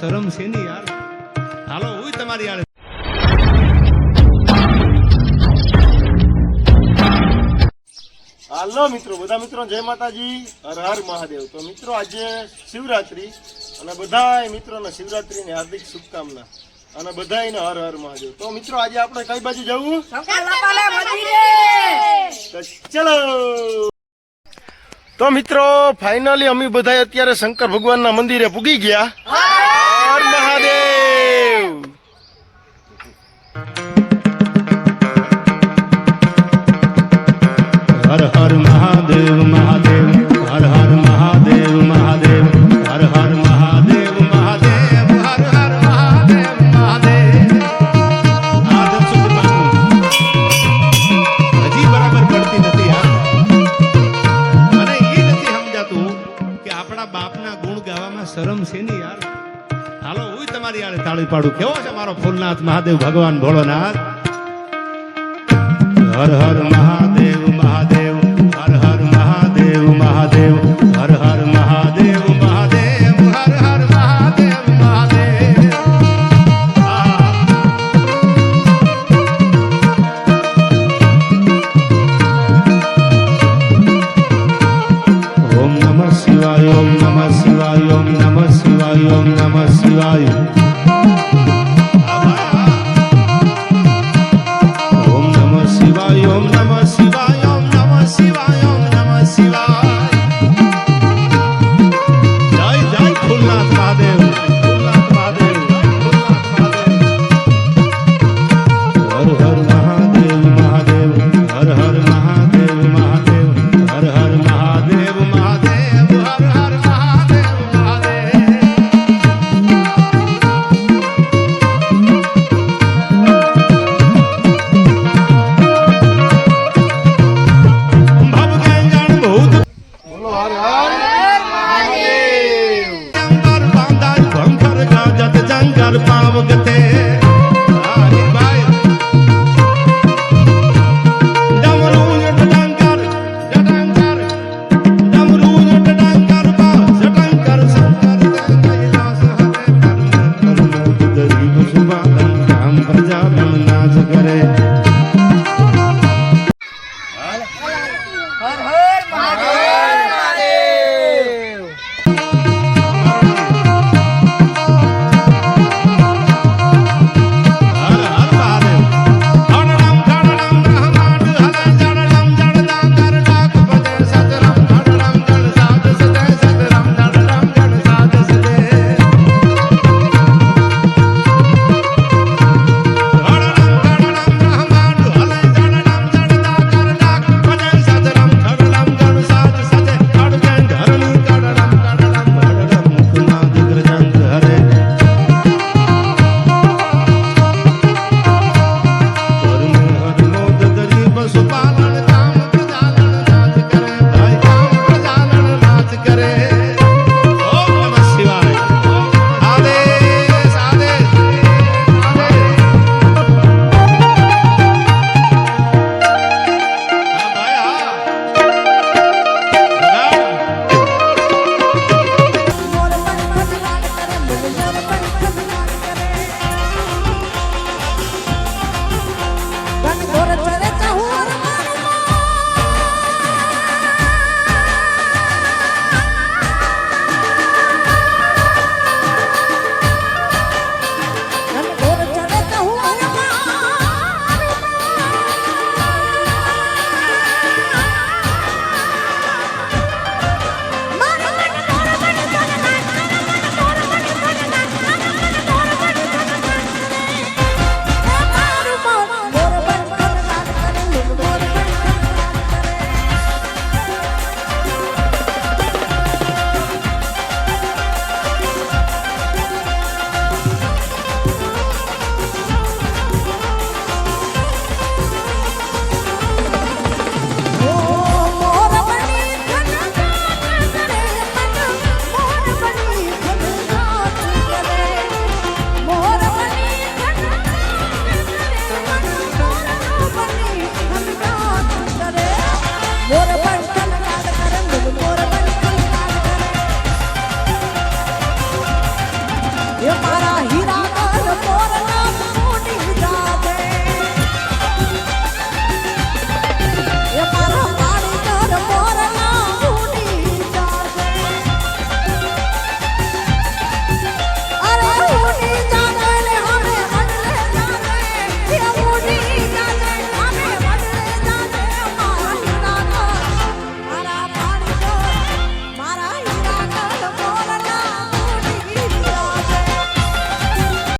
શરમ છે ને યાર. હાલો હું તમારી આડે. હાલો મિત્રો, બધા મિત્રો જય માતાજી, હર હર મહાદેવ. તો મિત્રો આજે શિવરાત્રી અને બધા મિત્રોને શિવરાત્રીની હાર્દિક શુભકામના અને બધાને હર હર મહાદેવ. તો મિત્રો આજે આપણે કઈ બાજુ જવું? તો ચલો. તો મિત્રો ફાઇનલી અમે બધા અત્યારે શંકર ભગવાનના મંદિરે પૂગી ગયા. હર મહાદેવ. હર હર મહાદેવ મહાદેવ, હર હર મહાદેવ મહાદેવ, હર હર મહાદેવ મહાદેવ, હર હર મહાદેવ મહાદેવ. આ ધનસુખનું હજી બરાબર પડતી નથી યાર. મને એ નથી સમજાતું કે આપણા બાપના ગુણ ગાવામાં શરમ છે ને યાર. હાલો હું તમારી આડે તાળી પાડું. કેવો છે મારો ફૂલનાથ મહાદેવ ભગવાન ભોળોનાથ. હર હર મહાદેવ મહાદેવ, હર હર મહાદેવ મહાદેવ, હર હર મહાદેવ મહાદેવ, હર હર મહાદેવ મહાદેવ. ઓમ નમઃ શિવાય, ઓમ નમઃ શિવાય, ઓમ નમઃ શિવાય, ઓમ નમઃ શિવાય.